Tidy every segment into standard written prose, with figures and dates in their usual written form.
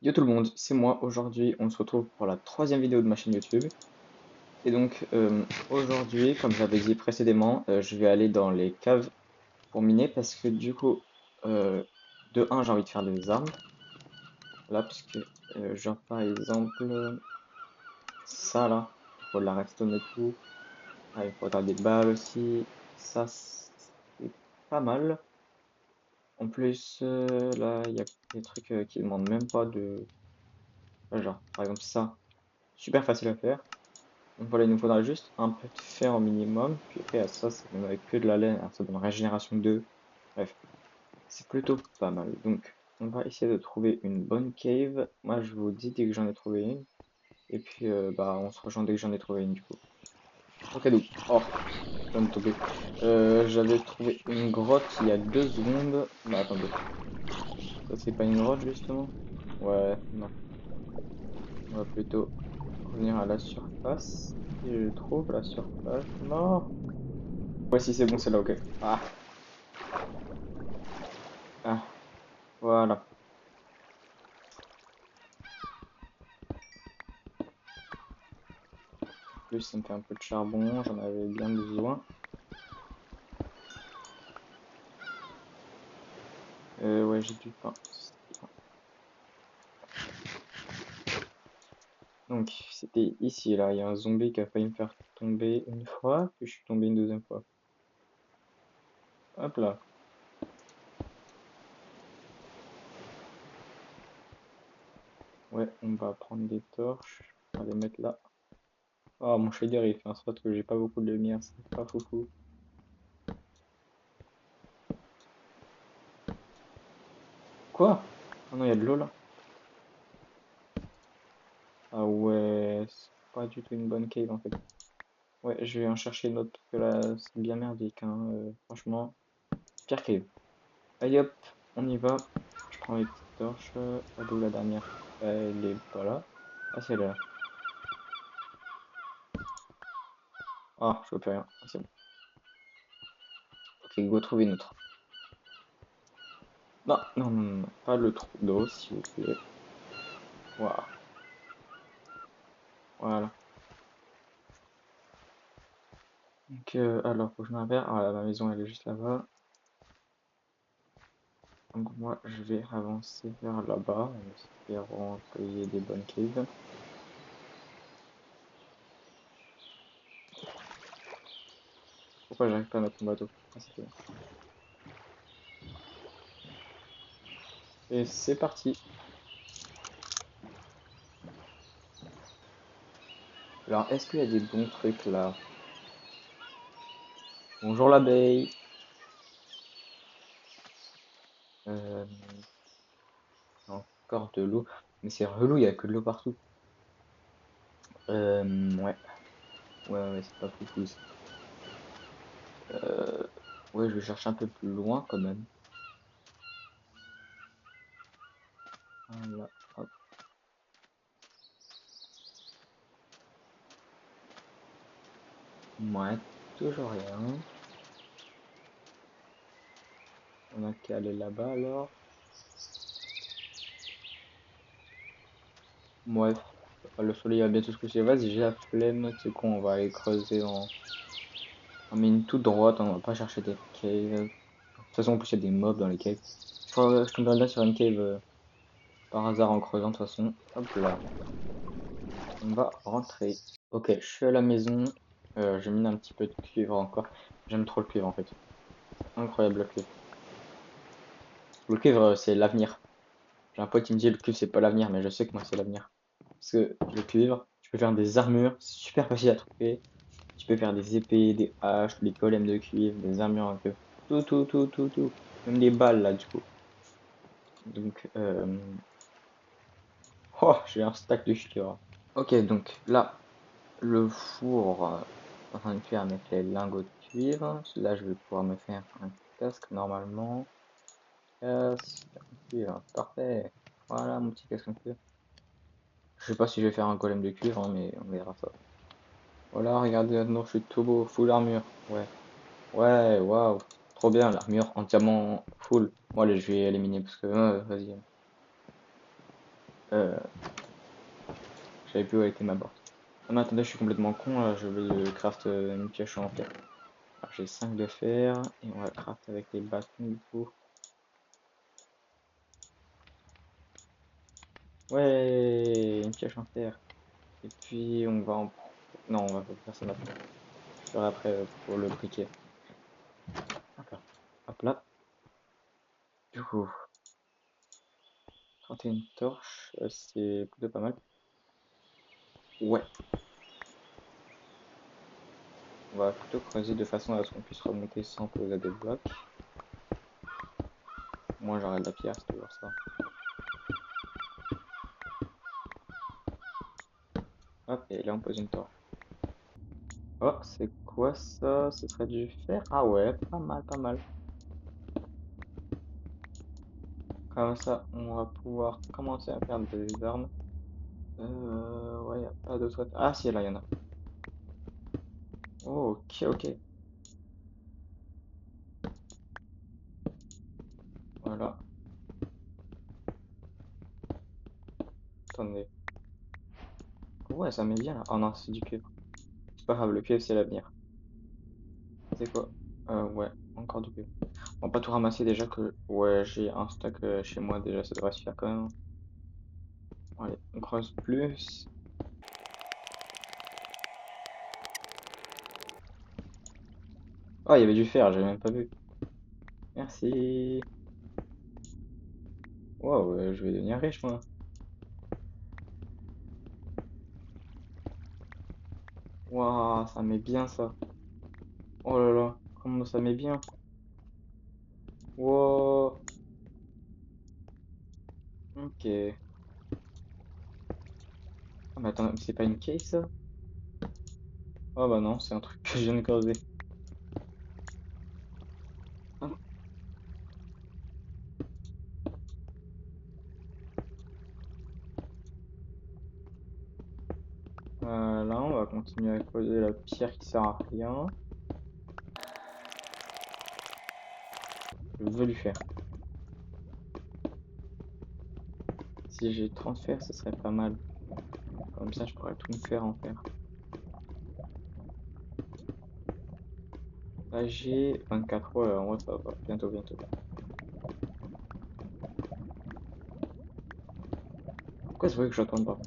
Yo tout le monde, c'est moi. Aujourd'hui, on se retrouve pour la troisième vidéo de ma chaîne YouTube. Et donc, aujourd'hui, comme j'avais dit précédemment, je vais aller dans les caves pour miner parce que du coup, euh, de un, j'ai envie de faire des armes. Là, parce que, genre par exemple, ça là, il faut de la redstone et tout. Ah, il faudra des balles aussi. Ça, c'est pas mal. En plus, là, il y a des trucs qui demandent même pas de. Genre, par exemple, ça, super facile à faire. Donc voilà, il nous faudra juste un peu de fer au minimum. Puis après, à ça, c'est même avec que de la laine. Alors, ça donne régénération 2. Bref, c'est plutôt pas mal. Donc, on va essayer de trouver une bonne cave. Moi, je vous dis dès que j'en ai trouvé une. Et puis, bah, on se rejoint dès que j'en ai trouvé une, du coup. Ok, donc, oh, je viens de tomber. J'avais trouvé une grotte il y a 2 secondes. Bah, attendez. Ça, c'est pas une grotte, justement? Ouais, non. On va plutôt revenir à la surface. Si je trouve la surface. Non! Ouais, si c'est bon, c'est là, ok. Ah, ah, voilà. En plus, ça me fait un peu de charbon, j'en avais bien besoin. Ouais, j'ai du pain. Donc, c'était ici, là. Il y a un zombie qui a failli me faire tomber une fois, puis je suis tombé une deuxième fois. Hop là. Ouais, on va prendre des torches. On va les mettre là. Oh, mon shader, il fait un spot que j'ai pas beaucoup de lumière, c'est pas foufou. Quoi? Ah non, il y a de l'eau là. Ah ouais, c'est pas du tout une bonne cave en fait. Ouais, je vais en chercher une autre parce que là, c'est bien merdique, hein. Franchement, pire cave. Allez hop, on y va. Je prends mes petites torches. Elle est où la dernière? Elle est pas là. Ah, c'est là. Ah, je vois plus rien. Ah, c'est bon. Ok, go trouver une autre. Non, non, non, non, non, pas le trou d'eau, s'il vous plaît. Voilà. Voilà. Donc, alors, faut que je m'avère. Ah, ma maison, elle est juste là-bas. Donc, moi, je vais avancer vers là-bas, en espérant qu'il y ait des bonnes caves. Pourquoi j'arrive pas à mettre mon bateau? Ah, c'est bon. Et c'est parti. Alors, est-ce qu'il y a des bons trucs là? Bonjour l'abeille. Euh, Encore de l'eau. Mais c'est relou, il y a que de l'eau partout. Ouais. Ouais, ouais, c'est pas foufou ça. Euh, ouais, je vais chercher un peu plus loin quand même. Voilà, hop. Ouais, toujours rien. On a qu'à aller là-bas alors. Bref, le soleil va bientôt se coucher. Vas-y, j'ai la flemme. C'est con, on va aller creuser en mine toute droite. On va pas chercher des caves. De toute façon, en plus, il y a des mobs dans les caves. Je tomberai bien sur une cave par hasard en creusant de toute façon. Hop là, on va rentrer. Ok, je suis à la maison. Je mine un petit peu de cuivre encore. J'aime trop le cuivre en fait. Incroyable le cuivre. Le cuivre, c'est l'avenir. J'ai un pote qui me dit le cuivre c'est pas l'avenir, mais je sais que moi c'est l'avenir. Parce que le cuivre, tu peux faire des armures, c'est super facile à trouver. Tu peux faire des épées, des haches, des golems de cuivre, des armures un peu. Tout, tout, tout, tout, tout. Même des balles là du coup. Donc, oh, j'ai un stack de cuivre. Ok, donc là, le four est en train de cuire avec les lingots de cuivre. Là, je vais pouvoir me faire un casque normalement. Casque en cuivre, parfait. Voilà mon petit casque en cuivre. Je sais pas si je vais faire un golem de cuivre, hein, mais on verra ça. Voilà, regardez maintenant, je suis tout beau, full armure. Ouais, ouais, waouh, trop bien, l'armure en diamant full. Bon, allez, je vais éliminer parce que, vas-y. Euh, J'avais plus où était ma porte. Ah mais attendez, je suis complètement con là, je vais craft une pioche en fer. Alors, j'ai 5 de fer et on va craft avec les bâtons du coup. Ouais, une pioche en fer. Et puis on va en... Non, on va pas faire ça maintenant. Je ferai après pour le briquet. D'accord. Hop là. Du coup, 31 torches, c'est plutôt pas mal. Ouais, on va plutôt creuser de façon à ce qu'on puisse remonter sans poser des blocs. Moi j'aurai de la pierre, c'est toujours ça. Hop, et là on pose une torche. Oh, c'est quoi ça? Ce serait du fer? Ah ouais, pas mal, pas mal. Comme ça, on va pouvoir commencer à faire des armes. Ouais, y a pas d'autres... Ah si, là, il y en a. Oh, ok, ok. Voilà. Attendez. Ouais, ça met bien là. Oh non, c'est du cuivre. C'est pas grave, le cuivre, c'est l'avenir. C'est quoi? Ouais, encore du cuivre. On va pas tout ramasser déjà que... Ouais, j'ai un stock chez moi déjà, ça devrait se faire quand même. Allez, on creuse plus. Oh, il y avait du fer, j'avais même pas vu. Merci. Wow, je vais devenir riche, moi. Waouh, ça met bien ça. Oh là là, comment ça met bien. Wow, ok. Ah, mais attends, c'est pas une cave ça? Oh bah non, c'est un truc que je viens de creuser. Hop, là, on va continuer à creuser la pierre qui sert à rien. Je veux lui faire. Si j'ai 30 fer, ce serait pas mal. Comme ça, je pourrais tout me faire en fer. Là, j'ai 24. Ouais, en vrai, ça va. Bientôt, bientôt. Pourquoi c'est vrai que j'attends pas?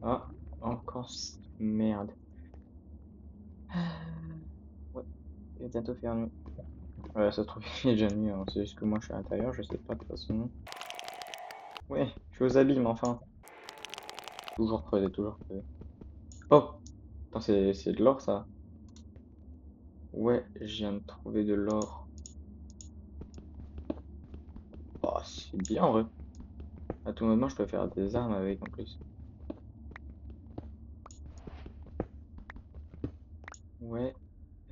Ah, encore merde. Ouais, il va bientôt faire nuit. Ouais, ça se trouve, il est déjà nuit, hein. C'est juste que moi, je suis à l'intérieur, je sais pas de toute façon. Ouais, je suis aux abîmes, enfin. Toujours creusé, toujours creusé. Oh! Attends, c'est de l'or, ça? Ouais, je viens de trouver de l'or. Oh, c'est bien, en vrai. À tout moment, je peux faire des armes avec, en plus. Ouais.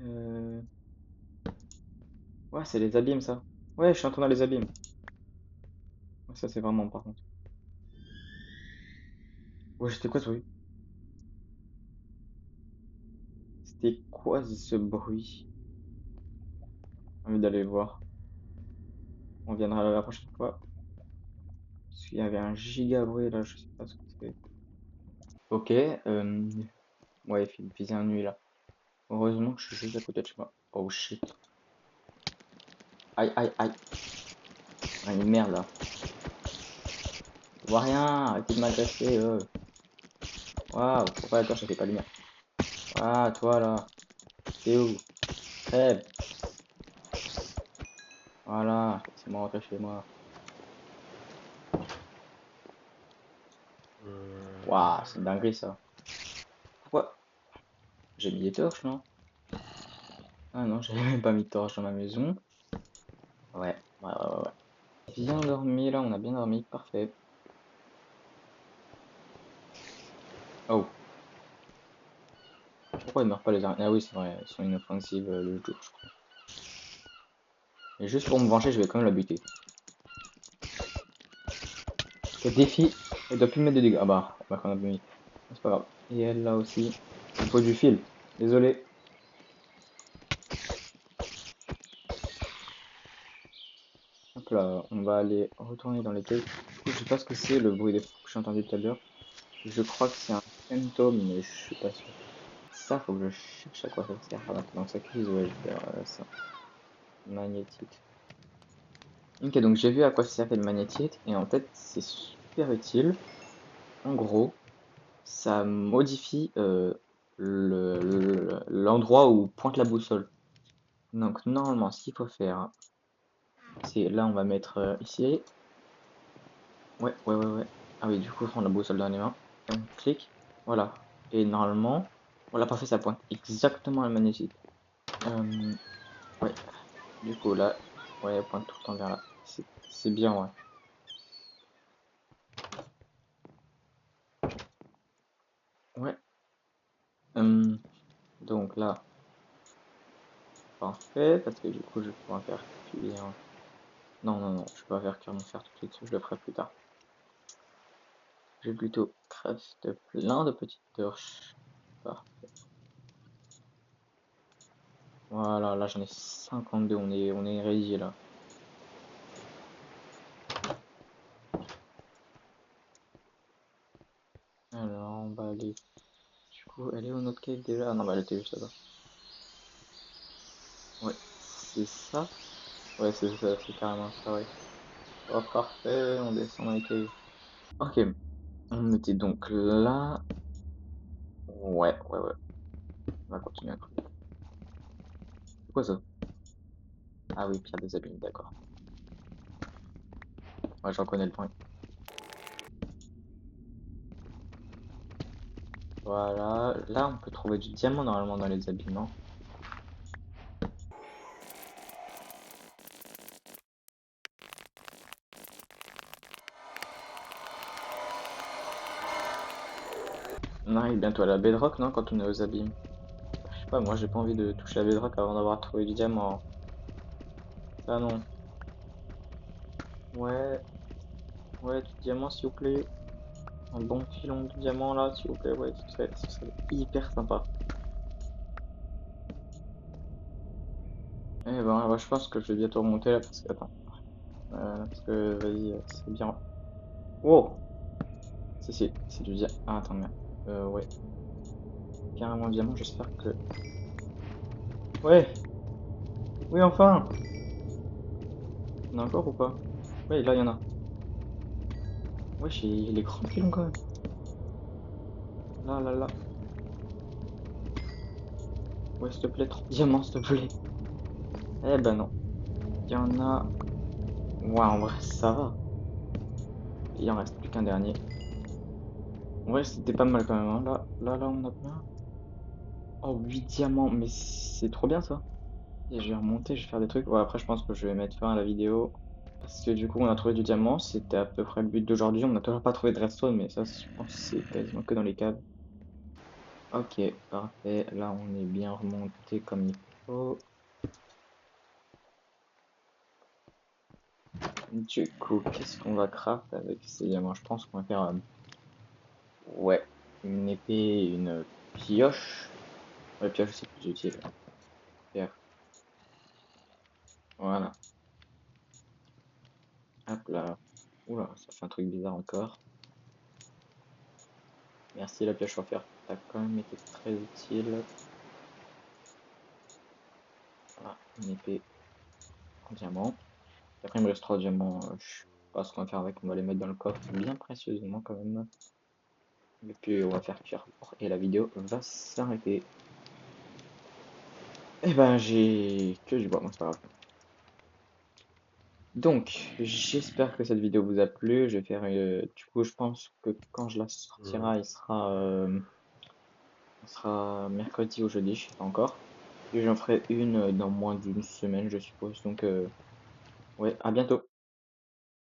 Euh... Ouais, c'est les abîmes, ça. Ouais, je suis entré dans les abîmes. Ouais, ça, c'est vraiment, par contre. Ouais, c'était quoi ce bruit? C'était quoi ce bruit? J'ai envie d'aller voir. On viendra la prochaine fois. Parce qu'il y avait un giga bruit, là, je sais pas ce que c'est. Ok, ouais, il faisait un nuit, là. Heureusement que je suis juste à côté de chez moi. Oh, shit. Aïe, aïe, aïe. Ah, une merde, là. Je vois rien, arrêtez de m'agresser, Waouh, pourquoi la torche, elle fait pas lumière? Ah, toi, là. T'es où? Crève. Voilà, c'est moi rentrer chez moi. Waouh, c'est une dinguerie, ça. Pourquoi? J'ai mis des torches, non? Ah non, j'avais même pas mis de torche dans ma maison. Ouais. Bien dormi, là, on a bien dormi, parfait. Oh, pourquoi ils meurent pas les araignées? Ah oui, c'est vrai, elles sont inoffensives le jour, je crois. Et juste pour me venger, je vais quand même la buter. Le défi, elle doit plus mettre de dégâts. Ah bah qu'on a mis. C'est pas grave. Et elle, là aussi. Il faut du fil. Désolé. là, on va aller retourner dans les caves. Du coup, je sais pas ce que c'est le bruit des fous que j'ai entendu tout à l'heure. Je crois que c'est un fantôme, mais je suis pas sûr. Ça, faut que je cherche à quoi ça sert. Ah, donc ça crise, ouais, je vais faire ça. Magnétite. Ok, donc j'ai vu à quoi ça servait le magnétite, et en fait, c'est super utile. En gros, ça modifie l'endroit où pointe la boussole. Donc normalement, ce qu'il faut faire, hein, c'est là, on va mettre ici. Ouais, ouais, ouais, ouais. Ah oui, du coup, prendre la boussole dans les mains. Et on clique. Voilà. Et normalement, on l'a pas fait, ça pointe exactement à la magnétique. Euh, ouais. Du coup, là, ouais, elle pointe tout le temps vers là. C'est bien, ouais. Ouais. Hum, donc là, parfait, parce que du coup, je vais pouvoir faire cuire. Non, non, non, je peux pas faire cuire mon fer tout de suite, je le ferai plus tard. Je vais plutôt craft plein de petites torches. Parfait. Voilà, là j'en ai 52, on est ready là. Alors, on va aller. Du coup, elle est où notre cave déjà? Ah non, bah elle était juste là-bas. Ouais, c'est ça? Ouais, c'est ça, c'est carrément ça, ouais. Oh, parfait, on descend dans les caves. Ok, on était donc là. Ouais, ouais, ouais. On va continuer à creuser. C'est quoi ça? Ah oui, pierre des abîmes, d'accord. Ouais, j'en connais le point. Voilà, là on peut trouver du diamant normalement dans les abîmes, non? Non, il est bientôt à la bedrock, non, quand on est aux abîmes. Je sais pas, moi j'ai pas envie de toucher la bedrock avant d'avoir trouvé du diamant. Ah non. Ouais, ouais, du diamant s'il vous plaît. Un bon filon de diamant là, s'il vous plaît, ouais, ce serait hyper sympa. Eh ben, ouais, je pense que je vais bientôt remonter là parce que, attends, parce que, vas-y, c'est bien. Wow! C'est du diamant. Ah, attends, merde. Ouais, carrément diamant, j'espère que. Ouais! Oui, enfin! Il y en a encore ou pas? Ouais, là, il y en a. Wesh, il est grand le filon quand même. Là, là, là. Ouais, s'il te plaît, 30 diamants, s'il te plaît. Eh ben non. Il y en a. Ouais, en vrai, ça va. Il en reste plus qu'un dernier. En vrai, c'était pas mal quand même, hein. Là, on a plein. Oh, 8 diamants, mais c'est trop bien ça. Et je vais remonter, je vais faire des trucs. Ouais, après, je pense que je vais mettre fin à la vidéo. Parce que du coup, on a trouvé du diamant. C'était à peu près le but d'aujourd'hui. On n'a toujours pas trouvé de redstone, mais ça, je pense que c'est quasiment que dans les caves. Ok, parfait. Là, on est bien remonté comme il faut. Du coup, qu'est-ce qu'on va craft avec ces diamants? Je pense qu'on va faire, ouais, une épée, une pioche. Ouais, pioche, c'est plus utile. Faire. Voilà. Hop là. Oula, ça fait un truc bizarre encore. Merci la pioche en fer. T'as quand même été très utile. Voilà, une épée en diamant. Et après, il me reste 3 diamants. Je sais pas ce qu'on va faire avec. On va les mettre dans le coffre bien précieusement quand même. Et puis, on va faire cuire fort. Et la vidéo va s'arrêter. Et ben, j'ai que du bois. Bon, c'est pas grave. Donc, j'espère que cette vidéo vous a plu. Je vais faire, du coup, je pense que quand je la sortira, il sera mercredi ou jeudi, je sais pas encore. Et j'en ferai une dans moins d'une semaine, je suppose. Donc, ouais, à bientôt.